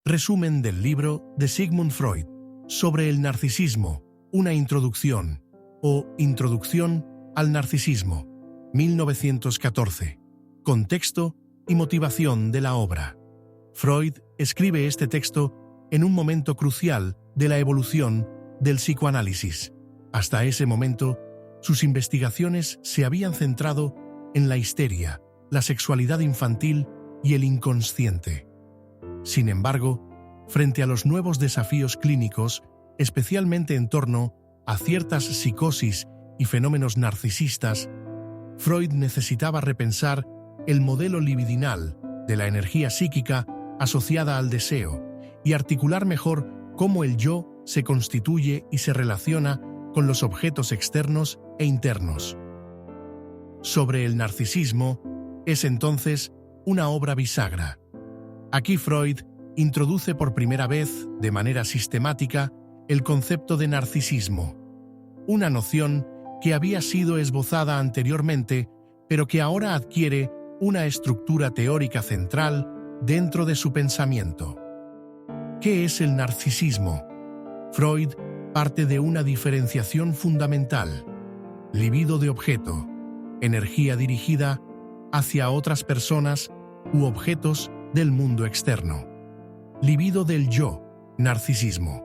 Resumen del libro de Sigmund Freud sobre el narcisismo, una introducción o Introducción al narcisismo, 1914. Contexto y motivación de la obra. Freud escribe este texto en un momento crucial de la evolución del psicoanálisis. Hasta ese momento, sus investigaciones se habían centrado en la histeria, la sexualidad infantil y el inconsciente. Sin embargo, frente a los nuevos desafíos clínicos, especialmente en torno a ciertas psicosis y fenómenos narcisistas, Freud necesitaba repensar el modelo libidinal de la energía psíquica asociada al deseo y articular mejor cómo el yo se constituye y se relaciona con los objetos externos e internos. Sobre el narcisismo es entonces una obra bisagra. Aquí Freud introduce por primera vez, de manera sistemática, el concepto de narcisismo, una noción que había sido esbozada anteriormente, pero que ahora adquiere una estructura teórica central dentro de su pensamiento. ¿Qué es el narcisismo? Freud parte de una diferenciación fundamental: libido de objeto, energía dirigida hacia otras personas u objetos del mundo externo. Libido del yo, narcisismo,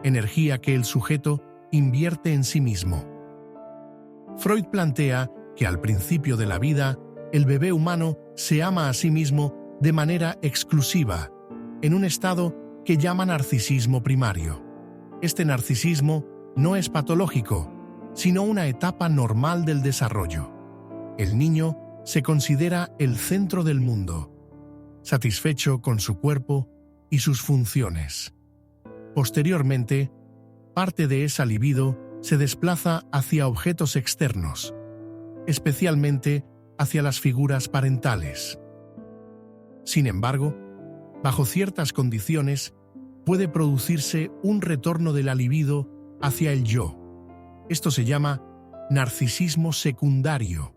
energía que el sujeto invierte en sí mismo. Freud plantea que al principio de la vida, el bebé humano se ama a sí mismo de manera exclusiva, en un estado que llama narcisismo primario. Este narcisismo no es patológico, sino una etapa normal del desarrollo. El niño se considera el centro del mundo, satisfecho con su cuerpo y sus funciones. Posteriormente, parte de esa libido se desplaza hacia objetos externos, especialmente hacia las figuras parentales. Sin embargo, bajo ciertas condiciones, puede producirse un retorno de la libido hacia el yo. Esto se llama narcisismo secundario,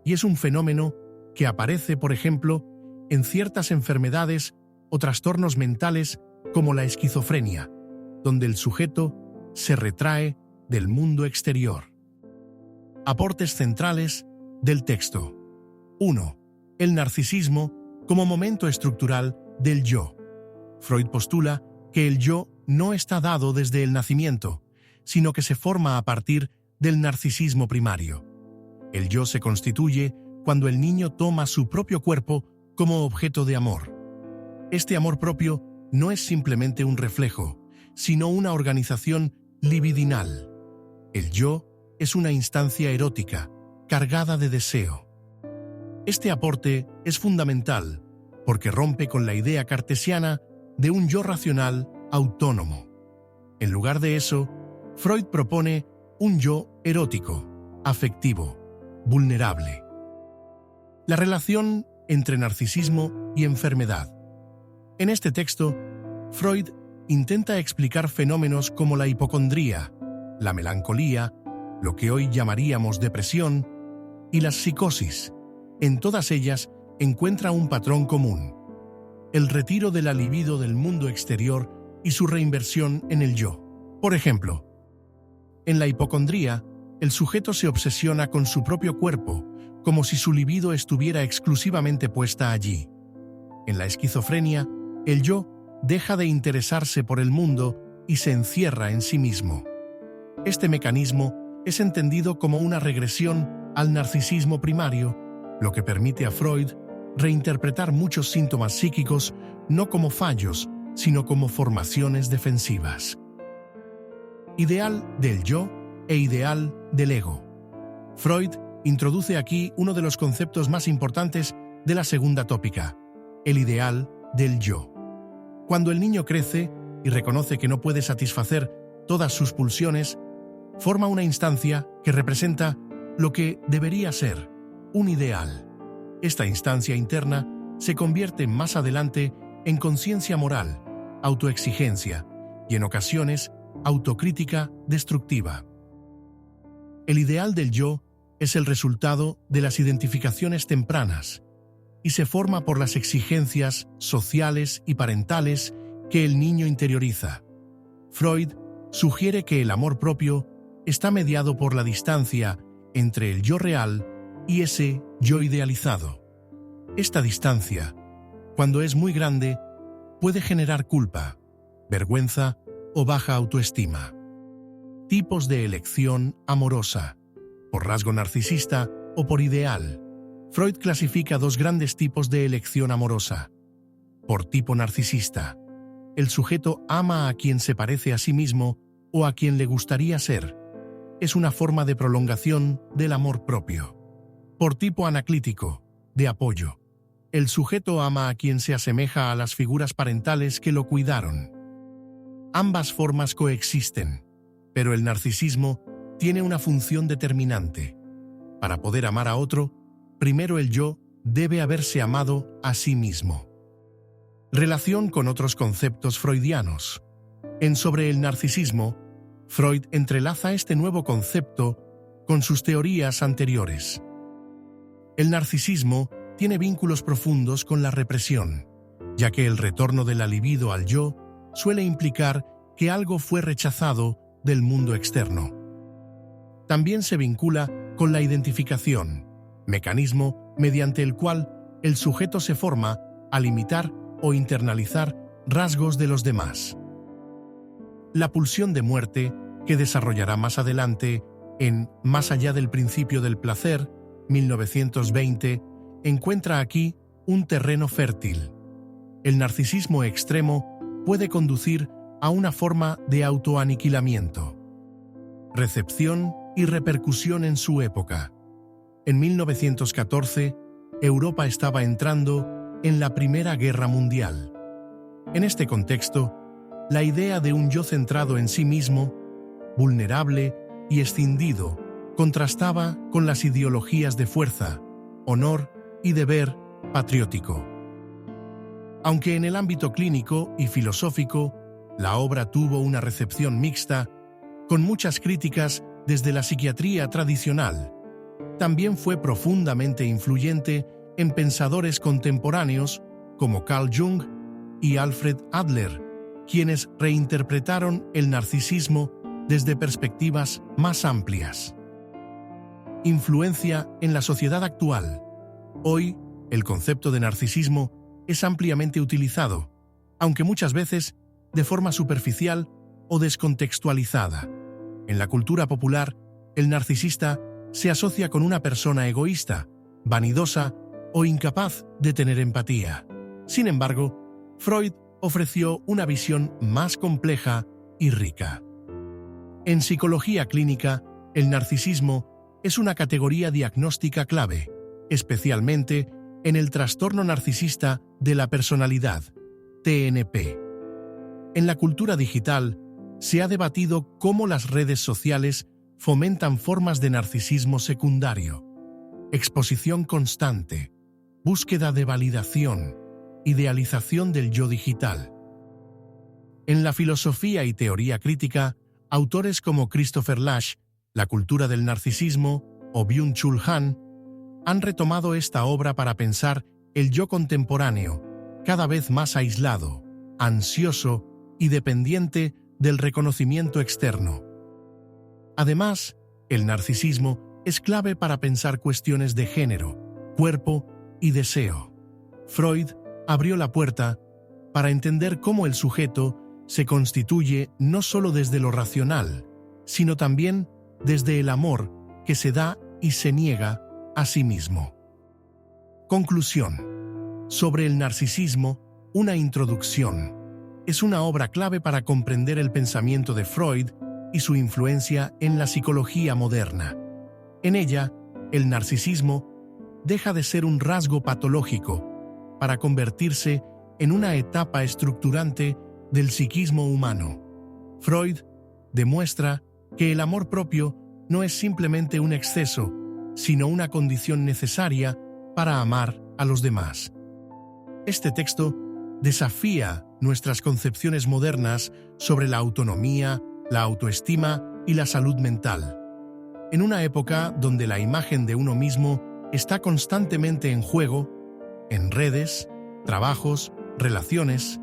y es un fenómeno que aparece, por ejemplo, en ciertas enfermedades o trastornos mentales como la esquizofrenia, donde el sujeto se retrae del mundo exterior. Aportes centrales del texto. 1. El narcisismo como momento estructural del yo. Freud postula que el yo no está dado desde el nacimiento, sino que se forma a partir del narcisismo primario. El yo se constituye cuando el niño toma su propio cuerpo como objeto de amor. Este amor propio no es simplemente un reflejo, sino una organización libidinal. El yo es una instancia erótica, cargada de deseo. Este aporte es fundamental porque rompe con la idea cartesiana de un yo racional autónomo. En lugar de eso, Freud propone un yo erótico, afectivo, vulnerable. La relación entre narcisismo y enfermedad. En este texto, Freud intenta explicar fenómenos como la hipocondría, la melancolía, lo que hoy llamaríamos depresión, y las psicosis. En todas ellas encuentra un patrón común: el retiro de la libido del mundo exterior y su reinversión en el yo. Por ejemplo, en la hipocondría, el sujeto se obsesiona con su propio cuerpo, como si su libido estuviera exclusivamente puesta allí. En la esquizofrenia, el yo deja de interesarse por el mundo y se encierra en sí mismo. Este mecanismo es entendido como una regresión al narcisismo primario, lo que permite a Freud reinterpretar muchos síntomas psíquicos no como fallos, sino como formaciones defensivas. Ideal del yo e ideal del ego. Freud introduce aquí uno de los conceptos más importantes de la segunda tópica, el ideal del yo. Cuando el niño crece y reconoce que no puede satisfacer todas sus pulsiones, forma una instancia que representa lo que debería ser un ideal. Esta instancia interna se convierte más adelante en conciencia moral, autoexigencia y, en ocasiones, autocrítica destructiva. El ideal del yo es el resultado de las identificaciones tempranas y se forma por las exigencias sociales y parentales que el niño interioriza. Freud sugiere que el amor propio está mediado por la distancia entre el yo real y ese yo idealizado. Esta distancia, cuando es muy grande, puede generar culpa, vergüenza o baja autoestima. Tipos de elección amorosa, por rasgo narcisista o por ideal. Freud clasifica dos grandes tipos de elección amorosa. Por tipo narcisista, el sujeto ama a quien se parece a sí mismo o a quien le gustaría ser. Es una forma de prolongación del amor propio. Por tipo anaclítico, de apoyo, el sujeto ama a quien se asemeja a las figuras parentales que lo cuidaron. Ambas formas coexisten, pero el narcisismo tiene una función determinante. Para poder amar a otro, primero el yo debe haberse amado a sí mismo. Relación con otros conceptos freudianos. En Sobre el narcisismo, Freud entrelaza este nuevo concepto con sus teorías anteriores. El narcisismo tiene vínculos profundos con la represión, ya que el retorno de la libido al yo suele implicar que algo fue rechazado del mundo externo. También se vincula con la identificación, mecanismo mediante el cual el sujeto se forma al imitar o internalizar rasgos de los demás. La pulsión de muerte, que desarrollará más adelante en Más allá del principio del placer, 1920, encuentra aquí un terreno fértil. El narcisismo extremo puede conducir a una forma de autoaniquilamiento. Recepción y repercusión en su época. En 1914, Europa estaba entrando en la Primera Guerra Mundial. En este contexto, la idea de un yo centrado en sí mismo, vulnerable y escindido, contrastaba con las ideologías de fuerza, honor y deber patriótico. Aunque en el ámbito clínico y filosófico, la obra tuvo una recepción mixta, con muchas críticas desde la psiquiatría tradicional, también fue profundamente influyente en pensadores contemporáneos como Carl Jung y Alfred Adler, quienes reinterpretaron el narcisismo desde perspectivas más amplias. Influencia en la sociedad actual. Hoy, el concepto de narcisismo es ampliamente utilizado, aunque muchas veces de forma superficial o descontextualizada. En la cultura popular, el narcisista se asocia con una persona egoísta, vanidosa o incapaz de tener empatía. Sin embargo, Freud ofreció una visión más compleja y rica. En psicología clínica, el narcisismo es una categoría diagnóstica clave, especialmente en el trastorno narcisista de la personalidad, TNP. En la cultura digital, se ha debatido cómo las redes sociales fomentan formas de narcisismo secundario, exposición constante, búsqueda de validación, idealización del yo digital. En la filosofía y teoría crítica, autores como Christopher Lasch, La cultura del narcisismo, o Byung-Chul Han, han retomado esta obra para pensar el yo contemporáneo, cada vez más aislado, ansioso y dependiente del reconocimiento externo. Además, el narcisismo es clave para pensar cuestiones de género, cuerpo y deseo. Freud abrió la puerta para entender cómo el sujeto se constituye no solo desde lo racional, sino también desde el amor que se da y se niega a sí mismo. Conclusión. Sobre el narcisismo, una introducción. Es una obra clave para comprender el pensamiento de Freud y su influencia en la psicología moderna. En ella, el narcisismo deja de ser un rasgo patológico para convertirse en una etapa estructurante del psiquismo humano. Freud demuestra que el amor propio no es simplemente un exceso, sino una condición necesaria para amar a los demás. Este texto desafía nuestras concepciones modernas sobre la autonomía, la autoestima y la salud mental. En una época donde la imagen de uno mismo está constantemente en juego, en redes, trabajos, relaciones,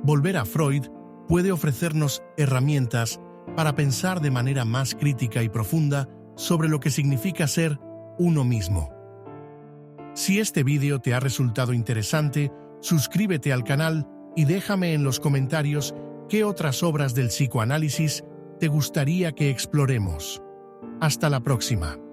Volver a Freud puede ofrecernos herramientas para pensar de manera más crítica y profunda sobre lo que significa ser uno mismo. Si este vídeo te ha resultado interesante, suscríbete al canal y déjame en los comentarios qué otras obras del psicoanálisis te gustaría que exploremos. Hasta la próxima.